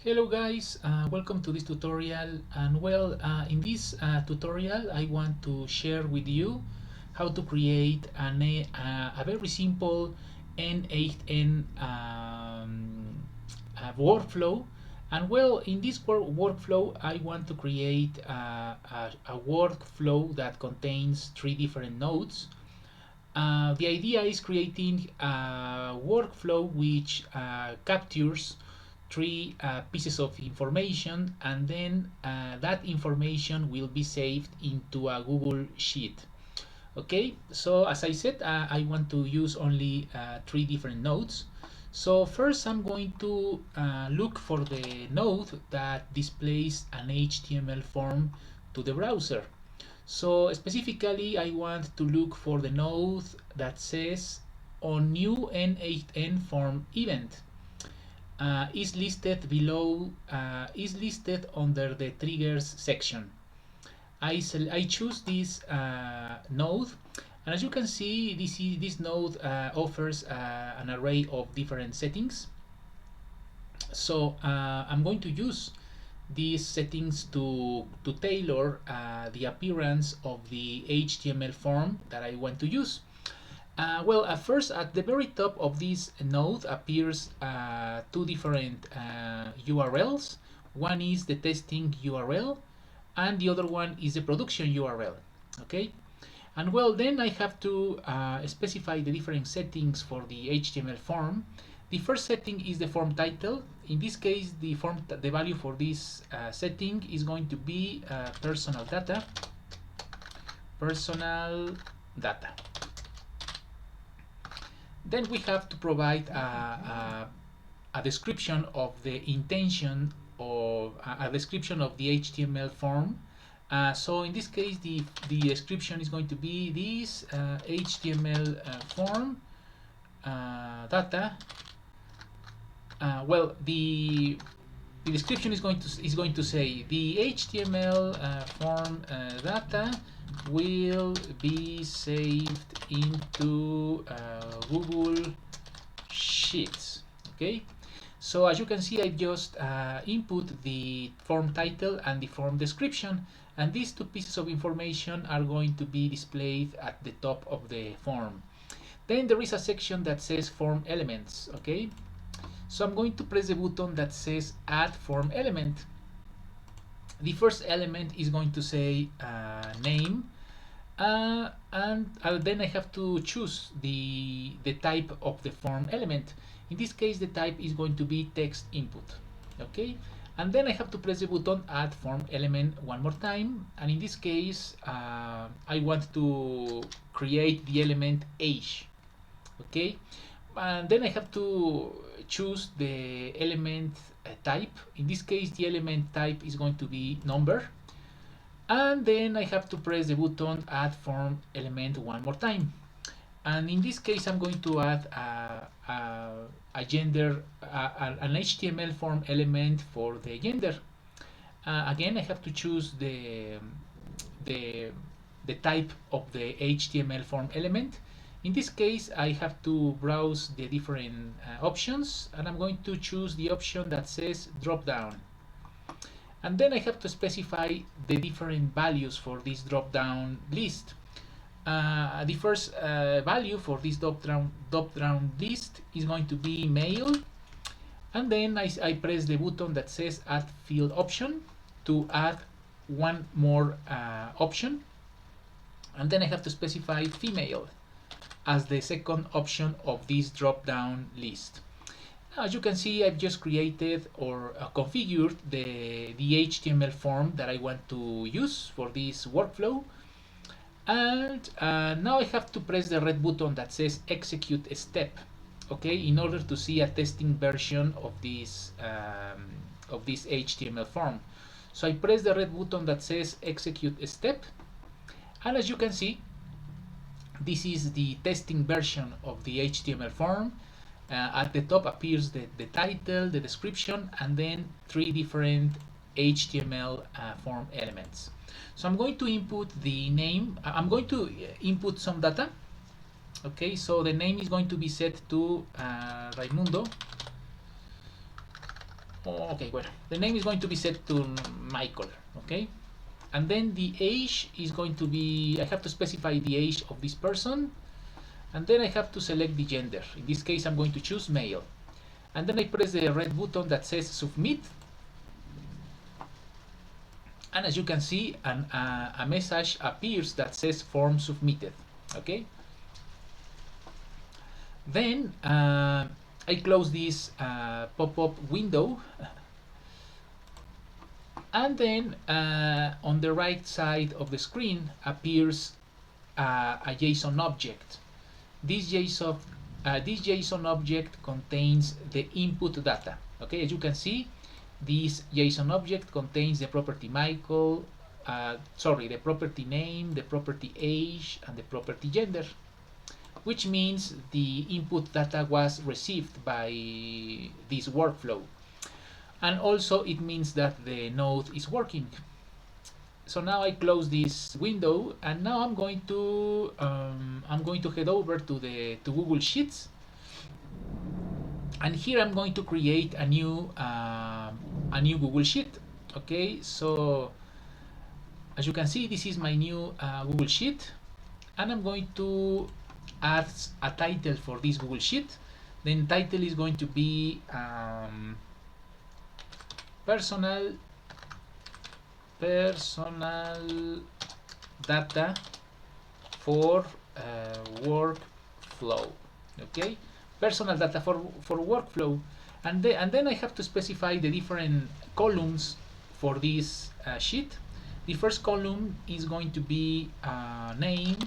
Hello guys, welcome to this tutorial. And well, in this tutorial I want to share with you how to create a very simple n8n workflow. And well, in this workflow I want to create a workflow that contains three different nodes. The idea is creating a workflow which captures three pieces of information, and then that information will be saved into a Google Sheet. Okay, so as I said, I want to use only three different nodes. So first I'm going to look for the node that displays an HTML form to the browser. So specifically I want to look for the node that says on new n8n form event. Is listed below, is listed under the triggers section. I choose this node, and as you can see, this node offers an array of different settings. So I'm going to use these settings to tailor the appearance of the HTML form that I want to use. Well, at first, at the very top of this node appears two different URLs. One is the testing URL, and the other one is the production URL. Okay, and well, then I have to specify the different settings for the HTML form. The first setting is the form title. In this case, the value for this setting is going to be personal data. Then we have to provide a description of the intention of a description of the HTML form. So in this case, the description is going to be this HTML form data. Well, the description is going to say the HTML form data will be saved into Google Sheets. Okay, so as you can see, I just input the form title and the form description, and these two pieces of information are going to be displayed at the top of the form. Then there is a section that says form elements. Okay, so I'm going to press the button that says add form element. The first element is going to say name, and then I have to choose the type of the form element. In this case, the type is going to be text input. Okay, and then I have to press the button add form element one more time, and in this case I want to create the element age. Okay, and then I have to choose the element type. In this case, the element type is going to be number, and then I have to press the button add form element one more time, and in this case I'm going to add a gender, an HTML form element for the gender. Again, I have to choose the type of the HTML form element. In this case, I have to browse the different options, and I'm going to choose the option that says drop down. And then I have to specify the different values for this drop down list. The first value for this drop down list is going to be male, and then I press the button that says add field option to add one more option, and then I have to specify female as the second option of this drop down list. Now, as you can see, I've just created or configured the HTML form that I want to use for this workflow. And now I have to press the red button that says execute step, okay, in order to see a testing version of this HTML form. So I press the red button that says execute step, and as you can see, this is the testing version of the HTML form. At the top appears the title, the description, and then three different HTML form elements. So I'm going to input the name. I'm going to input some data. Okay, so the name is going to be set to Raimundo. Okay, well, the name is going to be set to Michael, okay? And then the age is going to be, I have to specify the age of this person, and then I have to select the gender. In this case, I'm going to choose male. And then I press the red button that says submit. And as you can see, a message appears that says form submitted, okay? Then I close this pop-up window, and then on the right side of the screen appears a JSON object. This JSON object contains the input data. Okay, as you can see, this JSON object contains the property Michael, the property name, the property age, and the property gender, which means the input data was received by this workflow. And also it means that the node is working. So now I close this window, and now I'm going to head over to Google Sheets, and here I'm going to create a new Google Sheet. Okay, so as you can see, this is my new Google Sheet, and I'm going to add a title for this Google Sheet. Then title is going to be personal data for workflow. Okay, personal data for workflow, and then I have to specify the different columns for this sheet. The first column is going to be name.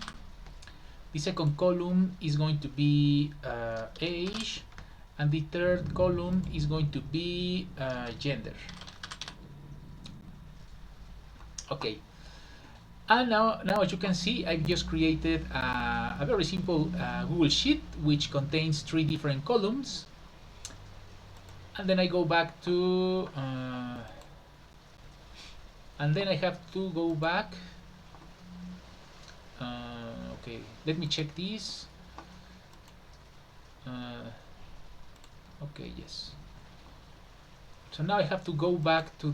The second column is going to be age, and the third column is going to be gender. Okay, and now as you can see, I've just created a very simple Google Sheet which contains 3 different columns. And then I go back to and then I have to go back. Okay, let me check this. Okay, yes. So now I have to go back to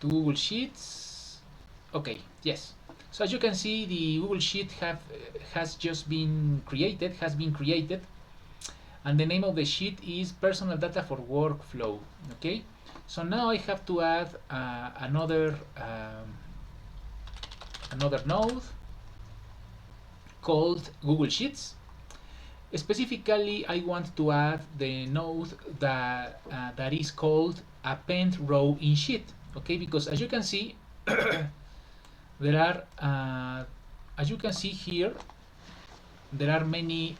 Google Sheets. Okay, yes. So as you can see, the Google Sheet has been created, and the name of the sheet is personal data for workflow. Okay, so now I have to add another node called Google Sheets. Specifically, I want to add the node that is called append row in sheet. Okay, because as you can see, there are, as you can see here, there are many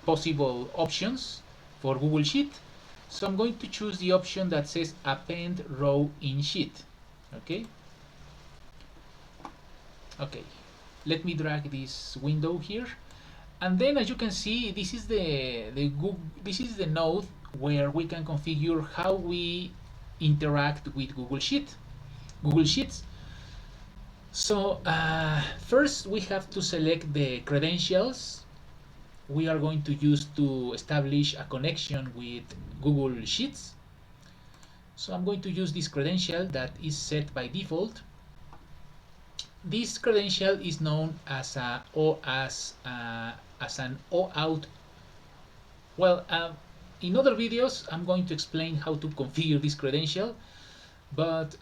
possible options for Google Sheet. So I'm going to choose the option that says append row in sheet. Okay. Okay. Let me drag this window here, and then as you can see, this is the node where we can configure how we interact with Google Sheets. So first we have to select the credentials we are going to use to establish a connection with Google Sheets. So I'm going to use this credential that is set by default. This credential is known as an OAuth. Well, in other videos I'm going to explain how to configure this credential, but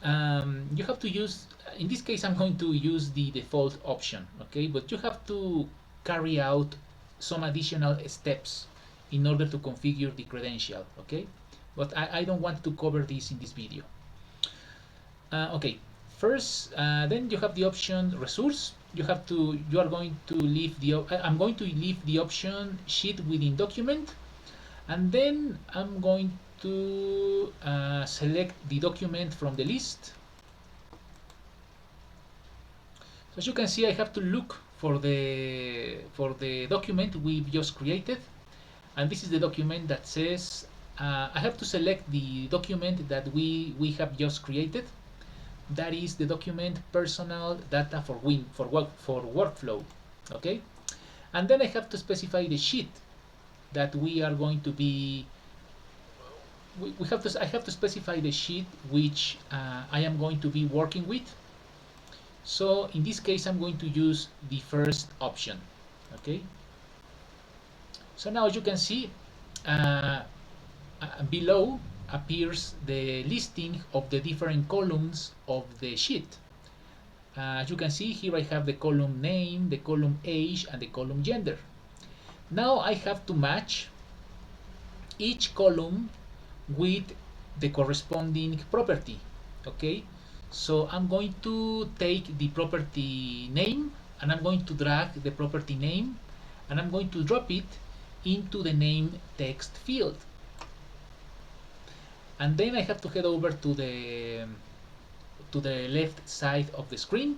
you have to use, in this case I'm going to use the default option. Okay, but you have to carry out some additional steps in order to configure the credential. Okay, but I don't want to cover this in this video. Okay, first then you have the option resource. You are going to leave the I'm going to leave the option sheet within document, and then I'm going to select the document from the list. So as you can see, I have to look for the document we've just created, and this is the document that says I have to select the document that we have just created. That is the document personal data for workflow. Okay, and then I have to specify the sheet that we are going to be we have to I have to specify the sheet which I am going to be working with. So in this case I'm going to use the first option. Okay, so now as you can see, below appears the listing of the different columns of the sheet. As you can see here, I have the column name, the column age, and the column gender. Now I have to match each column with the corresponding property. Okay, so I'm going to take the property name and I'm going to drag the property name and I'm going to drop it into the name text field. And then I have to head over to the left side of the screen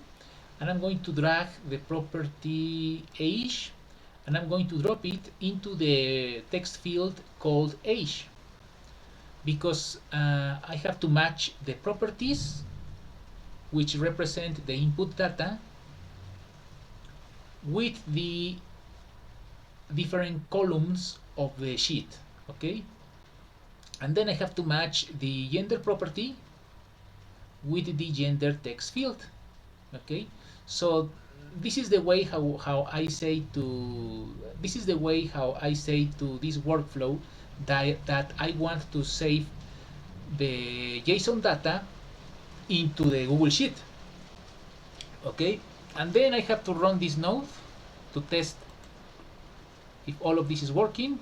and I'm going to drag the property age and I'm going to drop it into the text field called age, because I have to match the properties which represent the input data with the different columns of the sheet. Okay, and then I have to match the gender property with the gender text field. Okay, so this is the way how I say to this workflow that I want to save the JSON data into the Google Sheet. Okay, and then I have to run this node to test if all of this is working.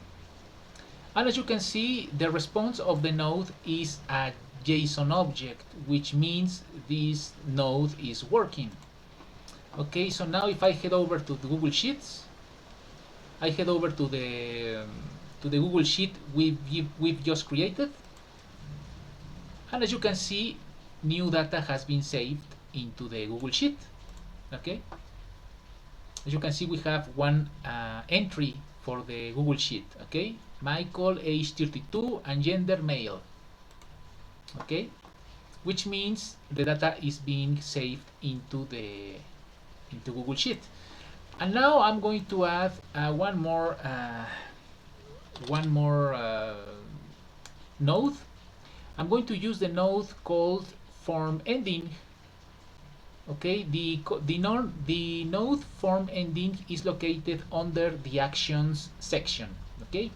And as you can see, the response of the node is a JSON object, which means this node is working. Okay, so now if I head over to the Google Sheets, I head over to the Google Sheet we've just created, and as you can see, new data has been saved into the Google Sheet. Okay, as you can see, we have one entry for the Google Sheet. Okay, Michael, age 32, and gender male. Okay, which means the data is being saved into Google Sheet. And now I'm going to add one more node. I'm going to use the node called form ending. Okay, the node form ending is located under the actions section. Okay,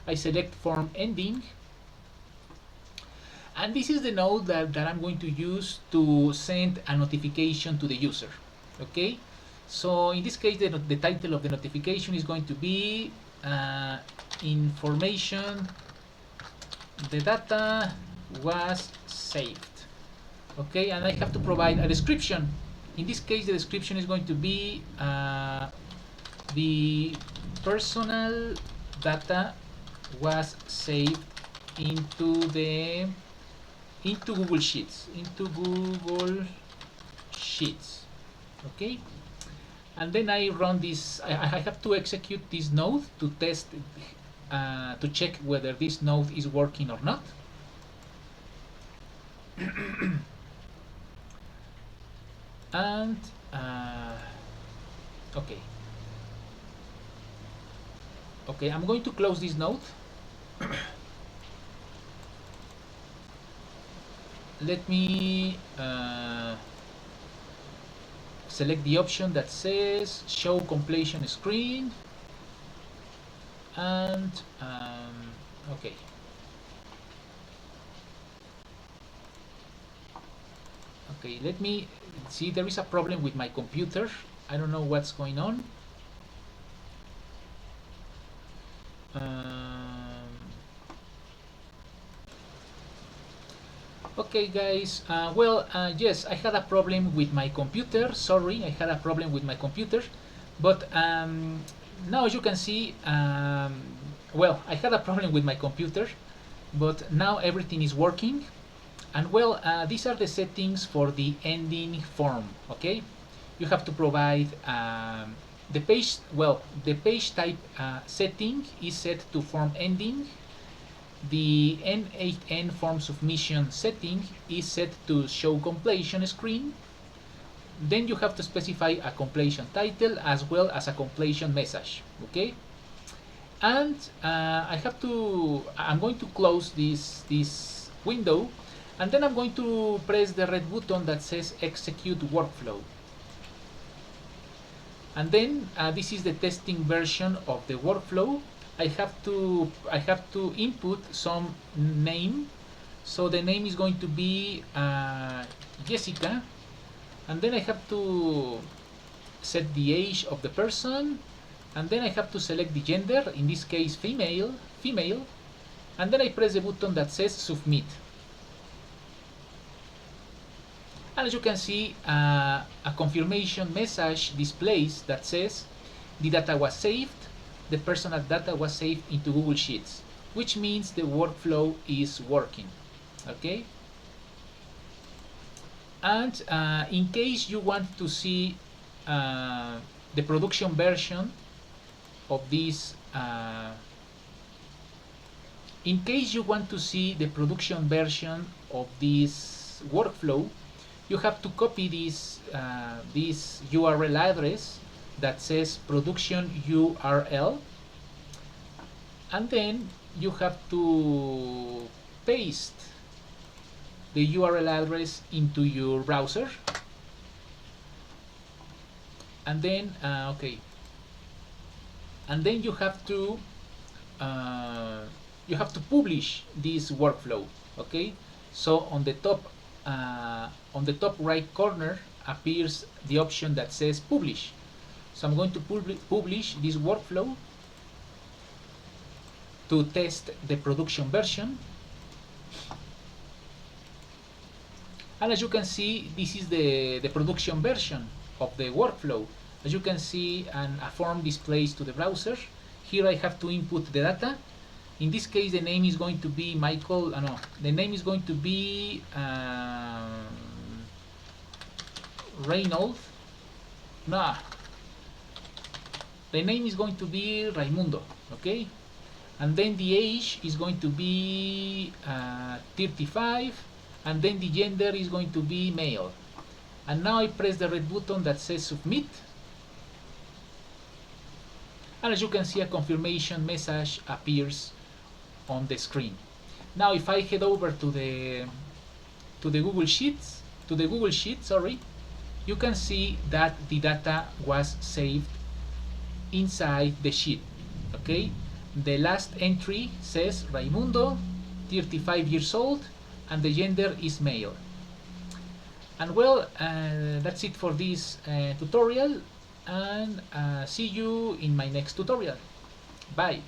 I select form ending, and this is the node that I'm going to use to send a notification to the user. Okay, so in this case the title of the notification is going to be information, the data was saved. Okay, and I have to provide a description. In this case the description is going to be the personal data was saved into Google Sheets, okay, and then I run this. I have to execute this node to test to check whether this node is working or not. And okay, I'm going to close this node. Let me select the option that says show completion screen, and okay, let me see. There is a problem with my computer. I don't know what's going on. Okay guys, yes, I had a problem with my computer. Sorry, I had a problem with my computer, but now as you can see, well, I had a problem with my computer, but now everything is working. And well, these are the settings for the ending form. Okay, you have to provide the page. Well, the page type setting is set to form ending. The n8n form submission setting is set to show completion screen. Then you have to specify a completion title as well as a completion message. Okay, And I'm going to close this window, and then I'm going to press the red button that says execute workflow. And then this is the testing version of the workflow. I have to input some name. So the name is going to be Jessica, and then I have to set the age of the person, and then I have to select the gender, in this case female, and then I press the button that says submit. And as you can see, a confirmation message displays that says the data was saved, the personal data was saved into Google Sheets, which means the workflow is working. Okay? And in case you want to see the production version of this, workflow, you have to copy this URL address that says production URL, and then you have to paste the URL address into your browser, and then and then you have to publish this workflow. Okay, so on the top right corner appears the option that says publish. So I'm going to publish this workflow to test the production version. And as you can see, this is the production version of the workflow. As you can see, a form displays to the browser. Here I have to input the data. In this case, the name is going to be Michael. The name is going to be Reynold. The name is going to be Raimundo. Okay, and then the age is going to be 35, and then the gender is going to be male. And now I press the red button that says submit, and as you can see, a confirmation message appears on the screen. Now if I head over to the Google Sheets, you can see that the data was saved inside the sheet. Okay, the last entry says Raimundo, 35 years old, and the gender is male. And well, that's it for this tutorial, and see you in my next tutorial. Bye.